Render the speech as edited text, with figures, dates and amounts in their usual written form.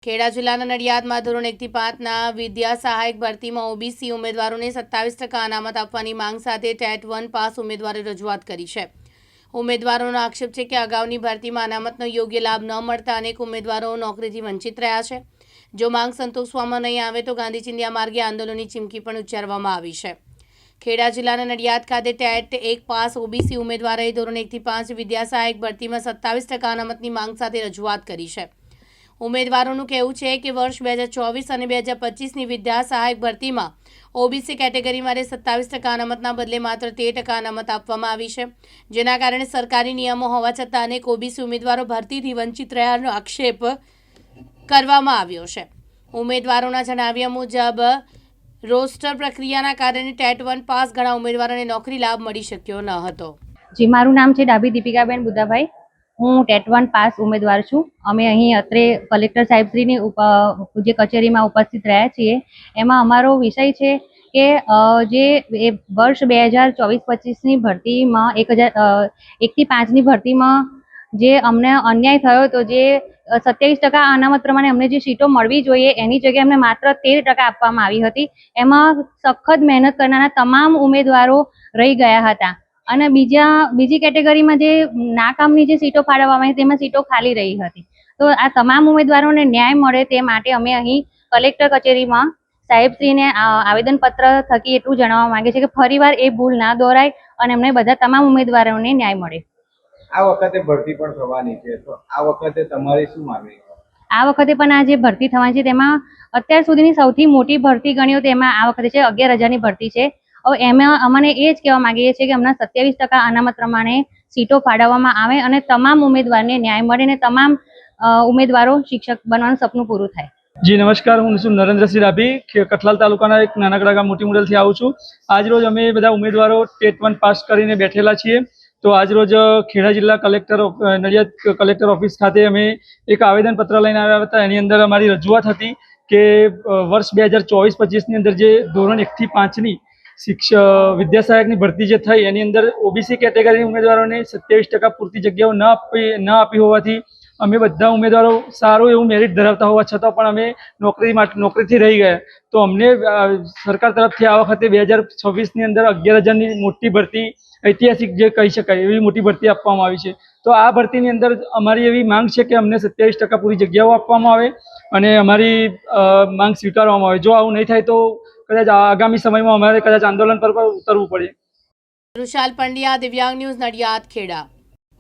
ખેડા જિલ્લાના નડિયાદમાં ધોરણ 1 થી 5ના વિદ્યા સહાયક ભરતીમાં ઓબીસી ઉમેદવારોને 27% અનામત આપવાની માંગ સાથે ટેટ 1 પાસ ઉમેદવારોએ રજૂઆત કરી છે। ઉમેદવારોનો આક્ષેપ છે કે અગાઉની ભરતીમાં અનામતનો યોગ્ય લાભ ન મળતા અનેક ઉમેદવારો નોકરીથી વંચિત રહ્યા છે। જો માંગ સંતોષવામાં નહીં આવે તો ગાંધી ચિંધ્યા માર્ગે આંદોલનની ચીમકી પણ ઉચ્ચારવામાં આવી છે। ખેડા જિલ્લાના નડિયાદ ખાતે ટેટ 1 પાસ ઓબીસી ઉમેદવારોએ ધોરણ 1 થી 5 વિદ્યા સહાયક ભરતીમાં 27% અનામતની માંગ સાથે રજૂઆત કરી છે। ઉમેદવારોનું કહેવું છે કે વર્ષ 2024 અને 2025ની વિદ્યા સહાયક ભરતીમાં ઓબીસી કેટેગરી માટે 27% અનામતના બદલે માત્ર 13% અનામત આપવામાં આવી છે, જેના કારણે સરકારી નિયમો હોવા છતાં અનેક ઓબીસી ઉમેદવારો ભરતીથી વંચિત રહ્યાનો આક્ષેપ કરવામાં આવ્યો છે। ઉમેદવારોના જણાવ્યા મુજબ રોસ્ટર પ્રક્રિયાના કારણે ટેટ 1 પાસ ઘણા ઉમેદવારોને નોકરી લાભ મળી શક્યો ન હતો। જી, મારું નામ છે ડાભી દીપિકાબેન બુદ્ધાભાઈ। હું ટેટ 1 પાસ ઉમેદવાર છું। અમે અહીં અત્રે કલેક્ટર સાહેબશ્રીની જે કચેરીમાં ઉપસ્થિત રહ્યા છીએ, એમાં અમારો વિષય છે કે જે વર્ષ 2024-25ની ભરતીમાં 1 થી 5ની ભરતીમાં જે અમને અન્યાય થયો હતો, જે 27% અનામત પ્રમાણે અમને જે સીટો મળવી જોઈએ એની જગ્યાએ અમને માત્ર 13% આપવામાં આવી હતી। એમાં સખત મહેનત કરનારા તમામ ઉમેદવારો રહી ગયા હતા અને બીજી કેટેગરીમાં જે નાકામની જે સીટો ફાળવવામાં આવી તેમાં સીટો ખાલી રહી હતી। તો આ તમામ ઉમેદવારોને ન્યાય મળે તે માટે અમે અહીં કલેક્ટર કચેરીમાં સાહેબશ્રીને આવેદનપત્ર થકી એટલું જણાવવા માંગે છે કે ફરીવાર એ ભૂલ ના દોહરાય અને અમને બધા તમામ ઉમેદવારોને ન્યાય મળે। આ વખતે ભરતી પણ થવાની છે, તો આ વખતે તમારી શું માંગણી? આ વખતે પણ આ જે ભરતી થવાની છે તેમાં અત્યાર સુધીની સૌથી મોટી ભરતી ગણ્યો તેમાં આ વખતે છે 11,000ની ભરતી છે। હવે એમાં અમને એ જ કહેવા માંગીએ છીએ કે અમને 27% અનામત પ્રમાણે સીટો ફાળવવામાં આવે અને તમામ ઉમેદવારને ન્યાય મળે અને તમામ ઉમેદવારો શિક્ષક બનવાનું સપનું પૂરું થાય। જી નમસ્કાર, હું છું નરેન્દ્રસિંહ રાભી, કઠલાલ તાલુકાના એક નાનકડા ગામ મોટી મુડલથી આવું છું। આજરોજ અમે બધા ઉમેદવારો ટેટ 1 પાસ કરીને બેઠેલા છીએ। તો આજરોજ ખેડા જિલ્લા કલેક્ટર નડિયાદ કલેક્ટર ઓફિસ ખાતે અમે એક આવેદનપત્ર લઈને આવ્યા હતા। એની અંદર અમારી રજૂઆત હતી કે વર્ષ 2024-25ની અંદર જે ધોરણ 1 થી 5ની વિદ્યા સહાયકની ભરતી જે થઈ એની અંદર ઓબીસી કેટેગરી ઉમેદવારોને 27% પૂરતી જગ્યાઓ ન આપી હોવાથી અમે બધા ઉમેદવારો સારું એવું મેરિટ ધરાવતા હોવા છતાં પણ અમે નોકરીથી રહી ગયા। તો અમને સરકાર તરફથી આ વખતે 2026ની અંદર 11,000ની મોટી ભરતી, ઐતિહાસિક જે કહી શકાય એવી મોટી ભરતી આપવામાં આવી છે। તો આ ભરતીની અંદર અમારી એવી માંગ છે કે અમને 27% પૂરી જગ્યાઓ આપવામાં આવે અને અમારી માંગ સ્વીકારવામાં આવે। જો આવું નહીં થાય તો કદાચ આગામી સમયમાં અમારે કદાચ આંદોલન પર ઉતરવું પડે। ઋષાલ પંડ્યા, દિવ્યાંગ ન્યૂઝ, નડિયાદ, ખેડા।